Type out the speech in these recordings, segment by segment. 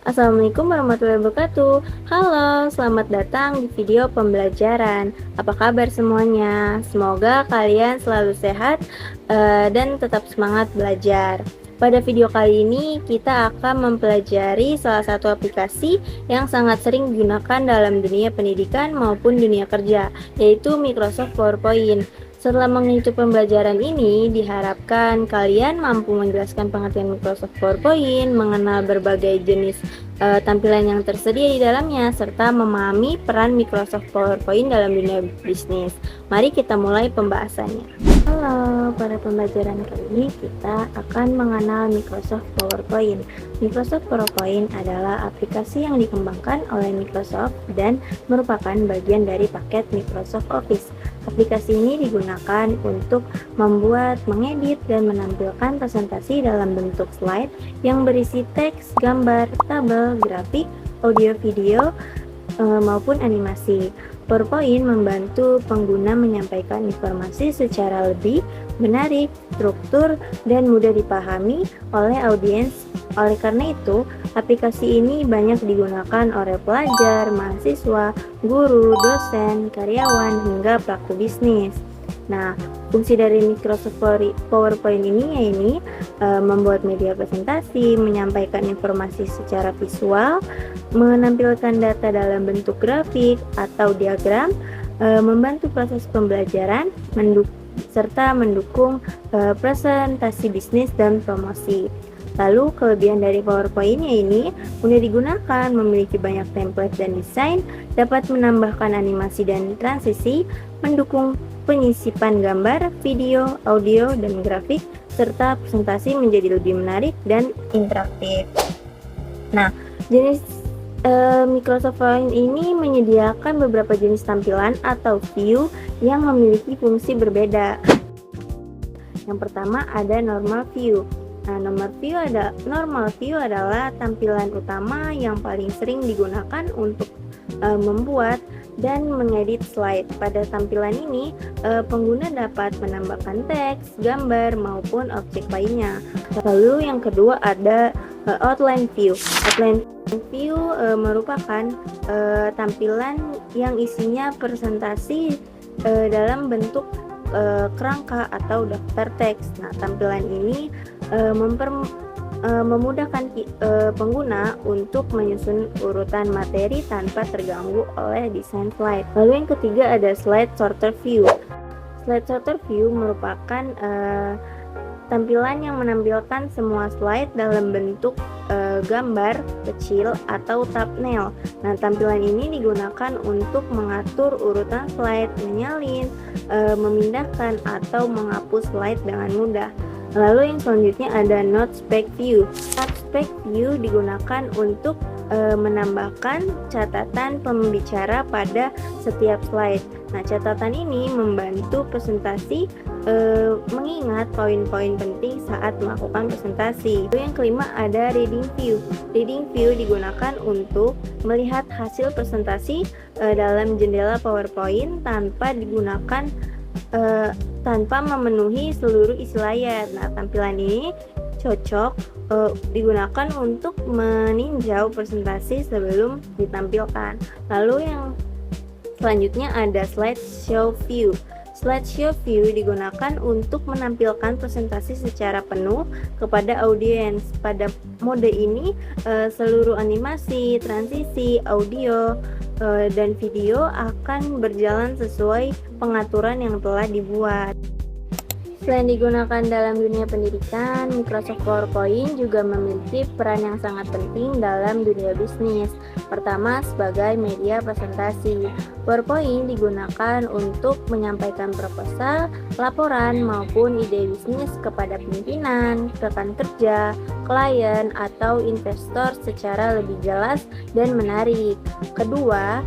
Assalamualaikum warahmatullahi wabarakatuh. Halo, selamat datang di video pembelajaran. Apa kabar semuanya? Semoga kalian selalu sehat dan tetap semangat belajar. Pada video kali ini kita akan mempelajari salah satu aplikasi yang sangat sering digunakan dalam dunia pendidikan maupun dunia kerja, yaitu Microsoft PowerPoint. Setelah mengikuti pembelajaran ini, diharapkan kalian mampu menjelaskan pengertian Microsoft PowerPoint, mengenal berbagai jenis tampilan yang tersedia di dalamnya, serta memahami peran Microsoft PowerPoint dalam dunia bisnis. Mari kita mulai pembahasannya. Halo, pada pembelajaran kali ini kita akan mengenal Microsoft PowerPoint. Microsoft PowerPoint adalah aplikasi yang dikembangkan oleh Microsoft dan merupakan bagian dari paket Microsoft Office. Aplikasi ini digunakan untuk membuat, mengedit, dan menampilkan presentasi dalam bentuk slide yang berisi teks, gambar, tabel, grafik, audio, video, maupun animasi. PowerPoint membantu pengguna menyampaikan informasi secara lebih menarik, struktur, dan mudah dipahami oleh audiens. Oleh karena itu, aplikasi ini banyak digunakan oleh pelajar, mahasiswa, guru, dosen, karyawan, hingga pelaku bisnis. Nah, fungsi dari Microsoft PowerPoint ini membuat media presentasi, menyampaikan informasi secara visual, menampilkan data dalam bentuk grafik atau diagram, membantu proses pembelajaran, serta mendukung presentasi bisnis dan promosi. Lalu kelebihan dari PowerPoint-nya ini mudah digunakan, memiliki banyak template dan desain, dapat menambahkan animasi dan transisi, mendukung penyisipan gambar, video, audio, dan grafik, serta presentasi menjadi lebih menarik dan interaktif. Nah, jenis Microsoft PowerPoint ini menyediakan beberapa jenis tampilan atau view yang memiliki fungsi berbeda. Yang pertama ada normal view. Nah, normal view adalah tampilan utama yang paling sering digunakan untuk membuat dan mengedit slide. Pada tampilan ini, pengguna dapat menambahkan teks, gambar, maupun objek lainnya. Lalu yang kedua ada outline view. Outline view merupakan tampilan yang isinya presentasi dalam bentuk kerangka atau daftar teks. Nah, tampilan ini memudahkan pengguna untuk menyusun urutan materi tanpa terganggu oleh desain slide. Lalu yang ketiga ada slide sorter view. Slide sorter view merupakan tampilan yang menampilkan semua slide dalam bentuk gambar kecil atau thumbnail. Nah, tampilan ini digunakan untuk mengatur urutan slide, menyalin, memindahkan, atau menghapus slide dengan mudah. Lalu yang selanjutnya ada Notes Pack View. Notes Pack View digunakan untuk menambahkan catatan pembicara pada setiap slide. Nah, catatan ini membantu presentasi mengingat poin-poin penting saat melakukan presentasi. Lalu yang kelima ada Reading View. Reading View digunakan untuk melihat hasil presentasi dalam jendela PowerPoint tanpa memenuhi seluruh isi layar. Nah, tampilan ini cocok digunakan untuk meninjau presentasi sebelum ditampilkan. Lalu yang selanjutnya ada Slideshow View. Slideshow View digunakan untuk menampilkan presentasi secara penuh kepada audiens. Pada mode ini, seluruh animasi, transisi, audio, dan video akan berjalan sesuai pengaturan yang telah dibuat. Selain digunakan dalam dunia pendidikan, Microsoft PowerPoint juga memiliki peran yang sangat penting dalam dunia bisnis. Pertama, sebagai media presentasi. PowerPoint digunakan untuk menyampaikan proposal, laporan, maupun ide bisnis kepada pimpinan, rekan kerja, klien, atau investor secara lebih jelas dan menarik. Kedua,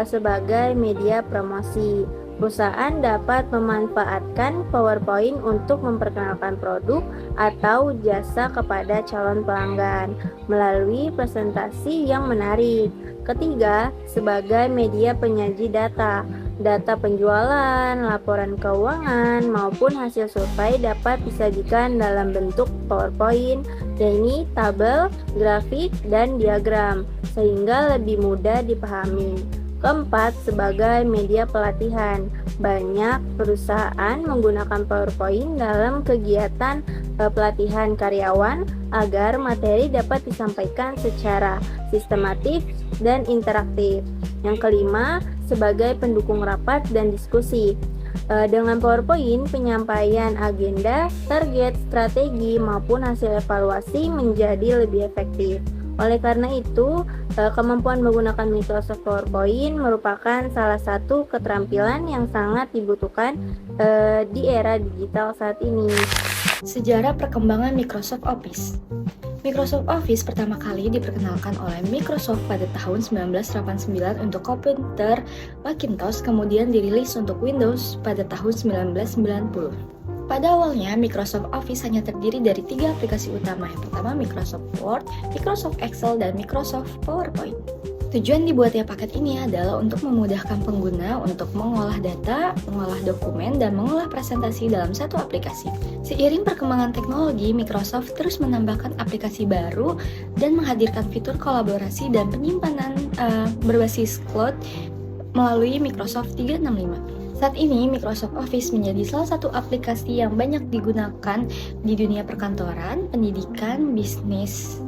sebagai media promosi. Perusahaan dapat memanfaatkan PowerPoint untuk memperkenalkan produk atau jasa kepada calon pelanggan melalui presentasi yang menarik. Ketiga, sebagai media penyaji data. Data penjualan, laporan keuangan, maupun hasil survei dapat disajikan dalam bentuk PowerPoint, yakni tabel, grafik, dan diagram, sehingga lebih mudah dipahami. Keempat, sebagai media pelatihan. Banyak perusahaan menggunakan PowerPoint dalam kegiatan pelatihan karyawan agar materi dapat disampaikan secara sistematis dan interaktif. Yang kelima, sebagai pendukung rapat dan diskusi. Dengan PowerPoint, penyampaian agenda, target, strategi, maupun hasil evaluasi menjadi lebih efektif. Oleh karena itu, kemampuan menggunakan Microsoft PowerPoint merupakan salah satu keterampilan yang sangat dibutuhkan di era digital saat ini. Sejarah perkembangan Microsoft Office. Microsoft Office pertama kali diperkenalkan oleh Microsoft pada tahun 1989 untuk komputer Macintosh, kemudian dirilis untuk Windows pada tahun 1990. Pada awalnya, Microsoft Office hanya terdiri dari 3 aplikasi utama. Yang pertama, Microsoft Word, Microsoft Excel, dan Microsoft PowerPoint. Tujuan dibuatnya paket ini adalah untuk memudahkan pengguna untuk mengolah data, mengolah dokumen, dan mengolah presentasi dalam satu aplikasi. Seiring perkembangan teknologi, Microsoft terus menambahkan aplikasi baru dan menghadirkan fitur kolaborasi dan penyimpanan berbasis cloud melalui Microsoft 365. Saat ini, Microsoft Office menjadi salah satu aplikasi yang banyak digunakan di dunia perkantoran, pendidikan, bisnis,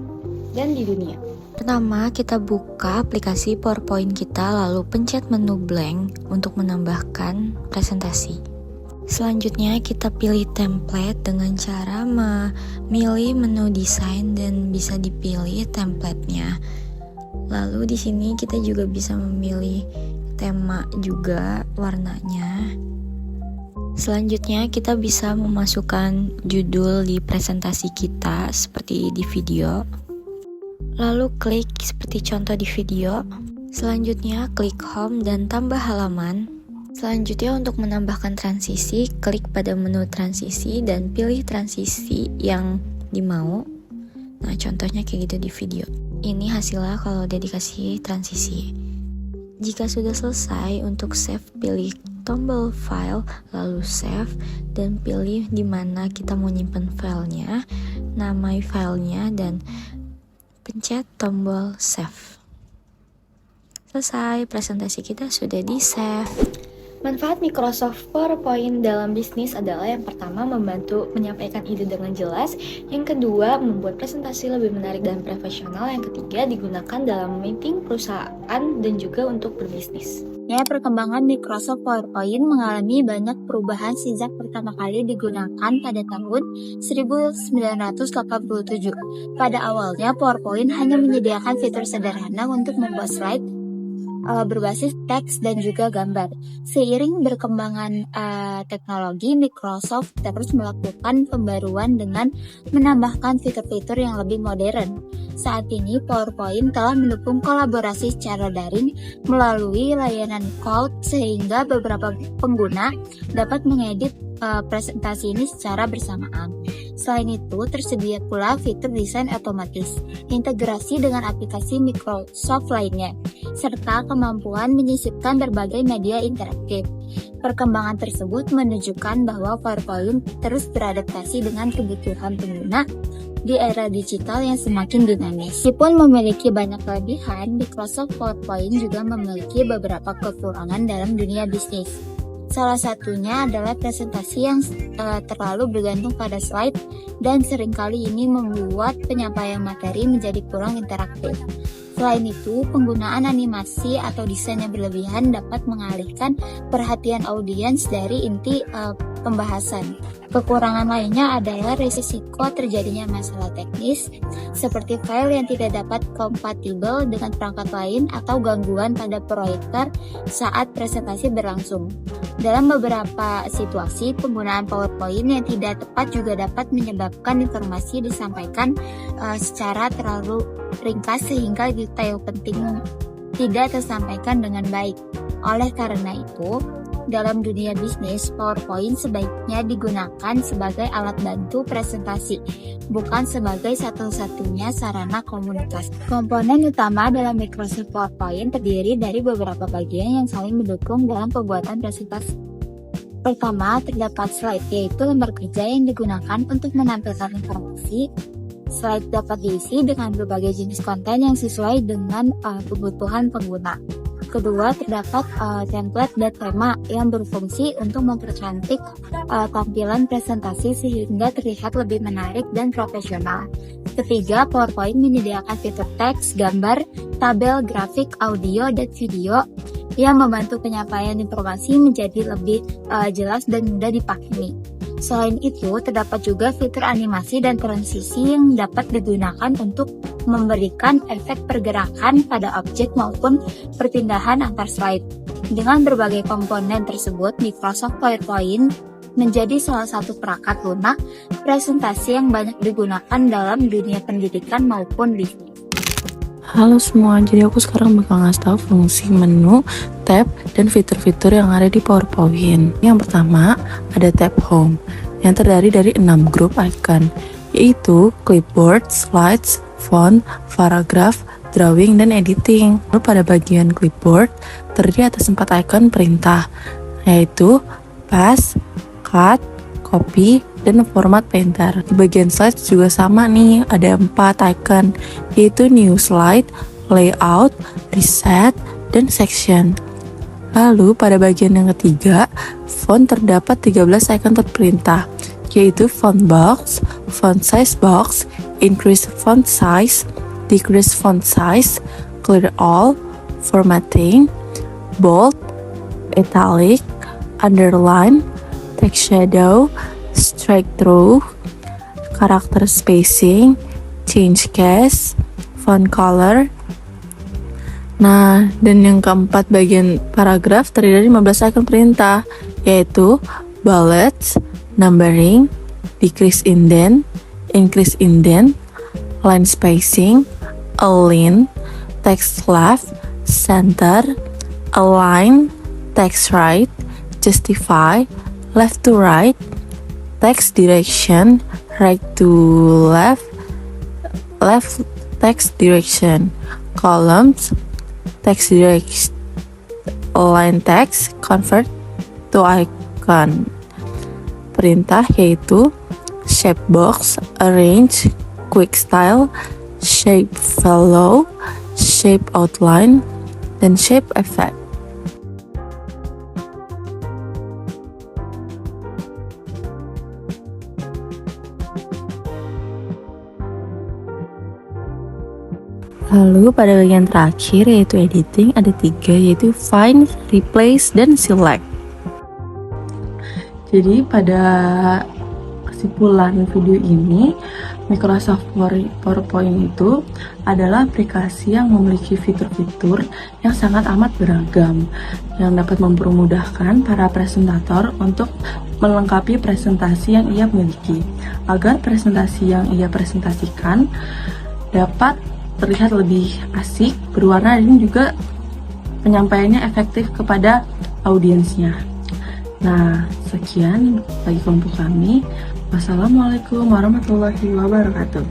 dan di dunia. Pertama, kita buka aplikasi PowerPoint kita, lalu pencet menu blank untuk menambahkan presentasi. Selanjutnya, kita pilih template dengan cara memilih menu desain dan bisa dipilih templatenya. Lalu di sini kita juga bisa memilih tema juga warnanya. Selanjutnya kita bisa memasukkan judul di presentasi kita seperti di video. Lalu klik seperti contoh di video. Selanjutnya klik home dan tambah halaman. Selanjutnya untuk menambahkan transisi, klik pada menu transisi dan pilih transisi yang dimau. Nah, contohnya kayak gitu di video. Ini hasilnya kalau udah dikasih transisi. Jika sudah selesai, untuk save pilih tombol file, lalu save dan pilih di mana kita mau nyimpen filenya, nama filenya, dan pencet tombol save. Selesai, presentasi kita sudah di save. Manfaat Microsoft PowerPoint dalam bisnis adalah yang pertama, membantu menyampaikan ide dengan jelas. Yang kedua, membuat presentasi lebih menarik dan profesional. Yang ketiga, digunakan dalam meeting perusahaan dan juga untuk berbisnis. Ya, perkembangan Microsoft PowerPoint mengalami banyak perubahan sejak pertama kali digunakan pada tahun 1987. Pada awalnya, PowerPoint hanya menyediakan fitur sederhana untuk membuat slide berbasis teks dan juga gambar. Seiring berkembangan teknologi, Microsoft terus melakukan pembaruan dengan menambahkan fitur-fitur yang lebih modern. Saat ini, PowerPoint telah mendukung kolaborasi secara daring melalui layanan cloud sehingga beberapa pengguna dapat mengedit presentasi ini secara bersamaan. Selain itu, tersedia pula fitur desain otomatis, integrasi dengan aplikasi Microsoft lainnya, serta kemampuan menyisipkan berbagai media interaktif. Perkembangan tersebut menunjukkan bahwa PowerPoint terus beradaptasi dengan kebutuhan pengguna di era digital yang semakin dinamis. Meskipun memiliki banyak kelebihan, Microsoft PowerPoint juga memiliki beberapa kekurangan dalam dunia bisnis. Salah satunya adalah presentasi yang terlalu bergantung pada slide dan seringkali ini membuat penyampaian materi menjadi kurang interaktif. Selain itu, penggunaan animasi atau desain yang berlebihan dapat mengalihkan perhatian audiens dari inti pembahasan. Kekurangan lainnya adalah risiko terjadinya masalah teknis, seperti file yang tidak dapat kompatibel dengan perangkat lain atau gangguan pada proyektor saat presentasi berlangsung. Dalam beberapa situasi, penggunaan PowerPoint yang tidak tepat juga dapat menyebabkan informasi disampaikan secara terlalu ringkas sehingga detail penting tidak tersampaikan dengan baik. Oleh karena itu, dalam dunia bisnis, PowerPoint sebaiknya digunakan sebagai alat bantu presentasi, bukan sebagai satu-satunya sarana komunikasi. Komponen utama dalam Microsoft PowerPoint terdiri dari beberapa bagian yang saling mendukung dalam pembuatan presentasi. Pertama, terdapat slide, yaitu lembar kerja yang digunakan untuk menampilkan informasi. Slide dapat diisi dengan berbagai jenis konten yang sesuai dengan kebutuhan pengguna. Kedua, terdapat template dan tema yang berfungsi untuk mempercantik tampilan presentasi sehingga terlihat lebih menarik dan profesional. Ketiga, PowerPoint menyediakan fitur teks, gambar, tabel, grafik, audio, dan video yang membantu penyampaian informasi menjadi lebih jelas dan mudah dipahami. Selain itu, terdapat juga fitur animasi dan transisi yang dapat digunakan untuk memberikan efek pergerakan pada objek maupun perpindahan antar slide. Dengan berbagai komponen tersebut, Microsoft PowerPoint menjadi salah satu perangkat lunak presentasi yang banyak digunakan dalam dunia pendidikan maupun bisnis. Halo semua, jadi aku sekarang bakal ngasih tahu fungsi menu, tab, dan fitur-fitur yang ada di PowerPoint. Yang pertama, ada tab Home, yang terdiri dari 6 grup icon, yaitu clipboard, slides, font, paragraph, drawing, dan editing. Lalu pada bagian clipboard, terdiri atas 4 icon perintah, yaitu paste, cut, copy, dan format painter. Di bagian slide juga sama nih, ada 4 icon, yaitu new slide, layout, reset, dan section. Lalu pada bagian yang ketiga, font terdapat 13 icon terperintah, yaitu font box, font size box, increase font size, decrease font size, clear all, formatting, bold, italic, underline, text shadow, strike through, character spacing, change case, font color. Nah, dan yang keempat bagian paragraf terdiri dari 15 icon perintah, yaitu bullets, numbering, decrease indent, increase indent, line spacing, align, text left, center, align, text right, justify, left to right, text direction, right to left, left text direction, columns, text direction, align text, convert to icon. Perintah yaitu shape box, arrange, quick style, shape follow, shape outline, dan shape effect. Lalu pada bagian terakhir yaitu editing ada 3, yaitu find, replace, dan select. Jadi pada kesimpulan video ini, Microsoft PowerPoint itu adalah aplikasi yang memiliki fitur-fitur yang sangat amat beragam, yang dapat mempermudahkan para presentator untuk melengkapi presentasi yang ia miliki, agar presentasi yang ia presentasikan dapat terlihat lebih asik, berwarna, dan juga penyampaiannya efektif kepada audiensnya. Nah, sekian bagi kelompok kami. Wassalamualaikum warahmatullahi wabarakatuh.